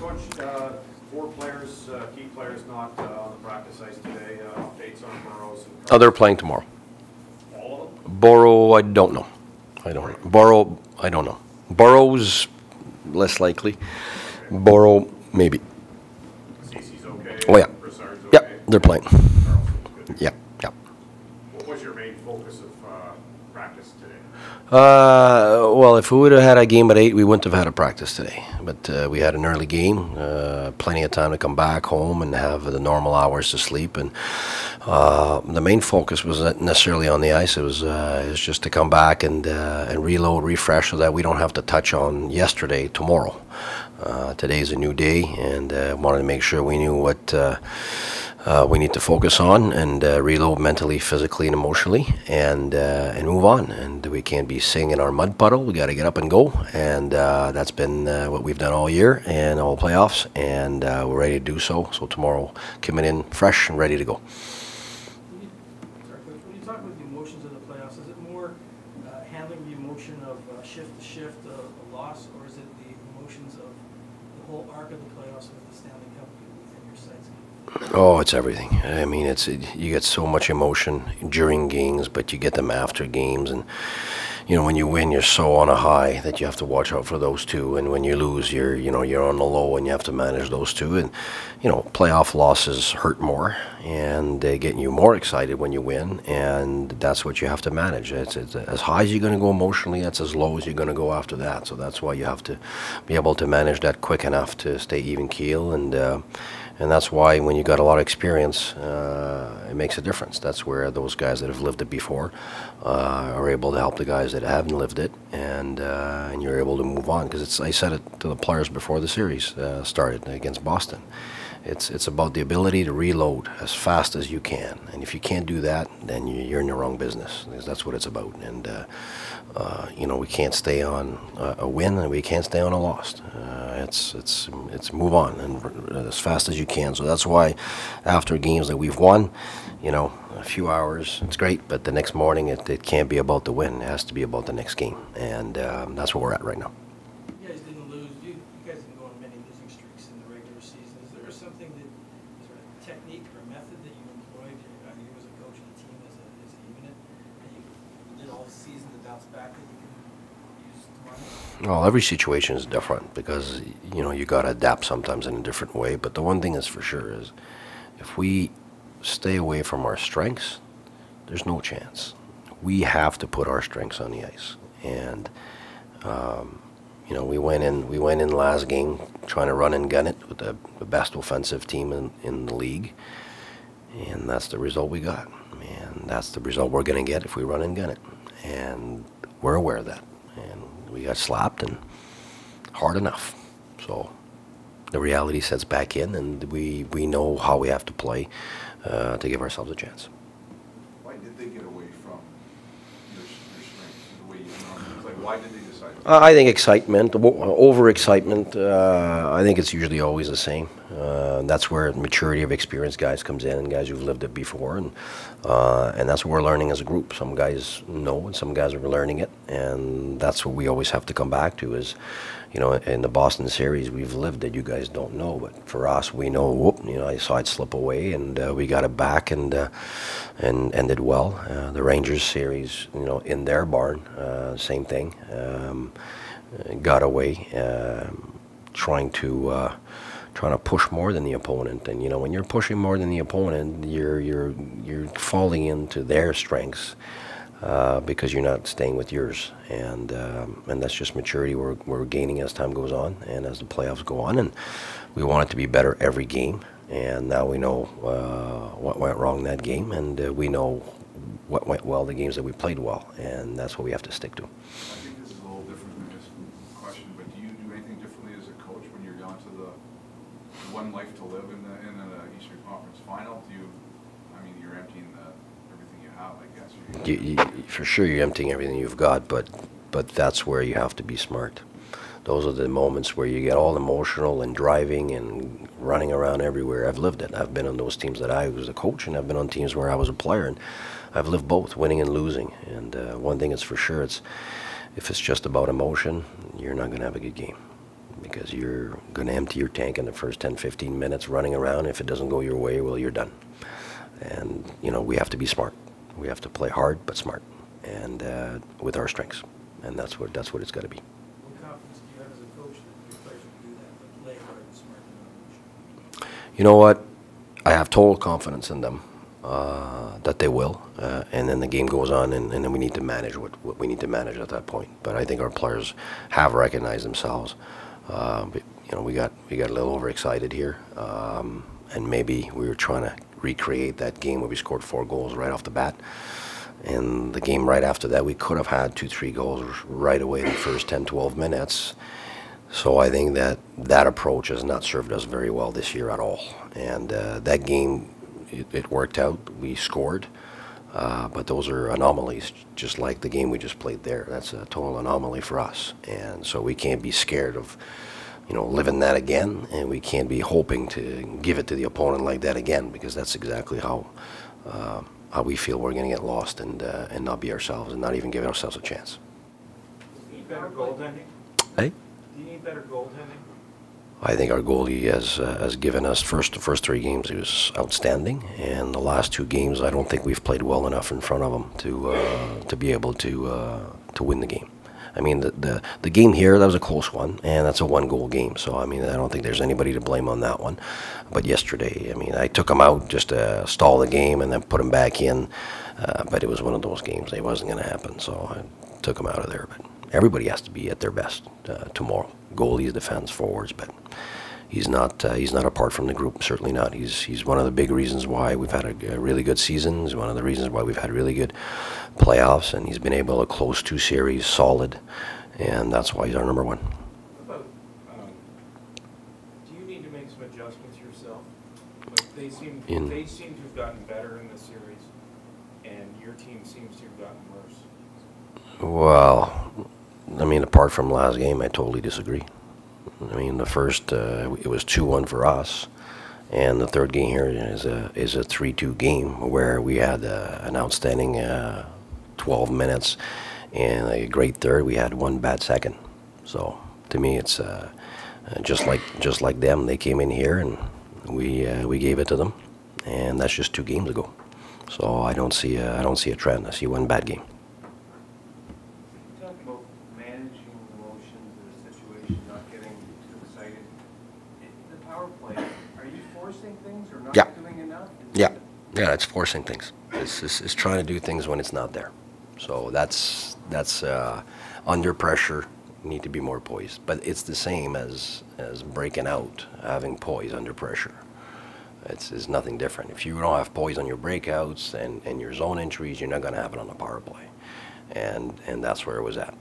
Coach, four players, key players not on the practice ice today. Updates on Burrows. Oh, they're playing tomorrow. All of them? Burrow, I don't know. I don't know. Burrow, I don't know. Burrow's less likely. Burrow, maybe. Cece's okay? Oh, yeah. Broussard's okay? Yeah, they're playing. Carlson's good. Yeah, yeah. What was your main focus of practice today? Well, if we would have had a game at 8, we wouldn't have had a practice today. But we had an early game, plenty of time to come back home and have the normal hours to sleep. And the main focus wasn't necessarily on the ice. It was just to come back and reload, refresh, so that we don't have to touch on yesterday tomorrow. Today's a new day, and wanted to make sure we knew what we need to focus on and reload mentally, physically, and emotionally, and move on. And we can't be sitting in our mud puddle. We got to get up and go, and that's been what we've done all year and all playoffs, and we're ready to do so. So tomorrow, coming in fresh and ready to go. When you talk about the emotions of the playoffs, is it more handling the emotion of shift to shift, a loss, or is it the emotions of the whole arc of the playoffs with the Stanley Cup within your sights? Oh, it's everything. I mean, you get so much emotion during games, but you get them after games. And you know, when you win, you're so on a high that you have to watch out for those two. And when you lose, you're on the low, and you have to manage those two. And playoff losses hurt more, and they get you more excited when you win. And that's what you have to manage. It's as high as you're going to go emotionally. That's as low as you're going to go after that. So that's why you have to be able to manage that quick enough to stay even keel. And that's why when you got a lot of experience, it makes a difference. That's where those guys that have lived it before are able to help the guys that haven't lived it, and you're able to move on. Because I said it to the players before the series started against Boston. It's about the ability to reload as fast as you can, and if you can't do that, then you're in the wrong business. Because that's what it's about. And we can't stay on a win, and we can't stay on a loss. It's move on and as fast as you can. So that's why after games that we've won, a few hours, it's great, but the next morning it can't be about the win. It has to be about the next game, and that's where we're at right now. You guys didn't lose. You guys didn't go on many losing streaks in the regular season. Is there something is there a technique or a method that you employed, you as a coach of the team, as a unit, that you did all season to bounce back that you can use tomorrow? Well, every situation is different because you got to adapt sometimes in a different way. But the one thing that's for sure is, if we stay away from our strengths, there's no chance. We have to put our strengths on the ice. And we went in last game trying to run and gun it with the best offensive team in the league, and that's the result we got. And that's the result we're going to get if we run and gun it. And we're aware of that. And we got slapped, and hard enough. So the reality sets back in, and we know how we have to play to give ourselves a chance. Why did they get away from your strengths? The way it's like, why did they decide? I think excitement, over-excitement, I think it's usually always the same. That's where maturity of experienced guys comes in, and guys who've lived it before, and that's what we're learning as a group. Some guys know, and some guys are learning it, and that's what we always have to come back to is, in the Boston series, we've lived it. You guys don't know, but for us, we know. Whoop, I saw it slip away, and we got it back, and ended well. The Rangers series, in their barn, same thing. Got away, trying to push more than the opponent, and when you're pushing more than the opponent, you're falling into their strengths. Because you're not staying with yours, and that's just maturity we're gaining as time goes on and as the playoffs go on, and we want it to be better every game. And now we know what went wrong that game, and we know what went well the games that we played well, and that's what we have to stick to. I think this is a little different than this question, but do you do anything differently as a coach when you're down to the one life to live in the Eastern Conference Final? You're emptying everything you have, I guess. For sure, you're emptying everything you've got, but that's where you have to be smart. Those are the moments where you get all emotional and driving and running around everywhere. I've lived it. I've been on those teams that I was a coach, and I've been on teams where I was a player, and I've lived both, winning and losing. And one thing is for sure, if it's just about emotion, you're not going to have a good game. because you're going to empty your tank in the first 10, 15 minutes running around. If it doesn't go your way, well, you're done. And, you know, we have to be smart. We have to play hard but smart, and with our strengths. And that's what it's got to be. What confidence do you have as a coach that your players will do that, but play hard and smart and not emotional? You know what? I have total confidence in them that they will, and then the game goes on, and then we need to manage what we need to manage at that point. But I think our players have recognized themselves. But, you know, we got a little overexcited here, and maybe we were trying to recreate that game where we scored 4 goals right off the bat. And the game right after that, we could have had 2-3 goals right away in the first 10, 12 minutes. So I think that approach has not served us very well this year at all. And that game, it worked out. We scored. But those are anomalies, just like the game we just played there. That's a total anomaly for us. And so we can't be scared of, you know, living that again. And we can't be hoping to give it to the opponent like that again, because that's exactly how we feel we're going to get lost and not be ourselves and not even give ourselves a chance. Do you need better goaltending? Hey? Do you need better goaltending? I think our goalie has given us the first 3 games. He was outstanding, and the last 2 games I don't think we've played well enough in front of him to be able to win the game. I mean, the game here, that was a close one, and that's a 1-goal game. So I mean, I don't think there's anybody to blame on that one. But yesterday, I mean, I took him out just to stall the game and then put him back in. But it was one of those games that wasn't going to happen, so I took him out of there. But everybody has to be at their best tomorrow. Goalies, defense, forwards, but he's not apart from the group. Certainly not. He's one of the big reasons why we've had a really good season. He's one of the reasons why we've had really good playoffs, and he's been able to close 2 series solid, and that's why he's our number 1. What about, do you need to make some adjustments yourself? Like they seem to have gotten better in this series, and your team seems to have gotten worse. Well, I mean, apart from last game, I totally disagree. I mean, the first, it was 2-1 for us, and the third game here is a 3-2 game where we had an outstanding 12 minutes and a great third. We had 1 bad second. So to me, it's just like them. They came in here and we gave it to them, and that's just 2 games ago. So I don't see a trend. I see 1 bad game. Talk about managing emotions in a situation, not getting too excited. The power play, are you forcing things or not doing enough? Yeah, it's forcing things. It's trying to do things when it's not there. So that's under pressure. You need to be more poised. But it's the same as breaking out, having poise under pressure. It's nothing different. If you don't have poise on your breakouts and your zone entries, you're not going to have it on the power play. And that's where it was at.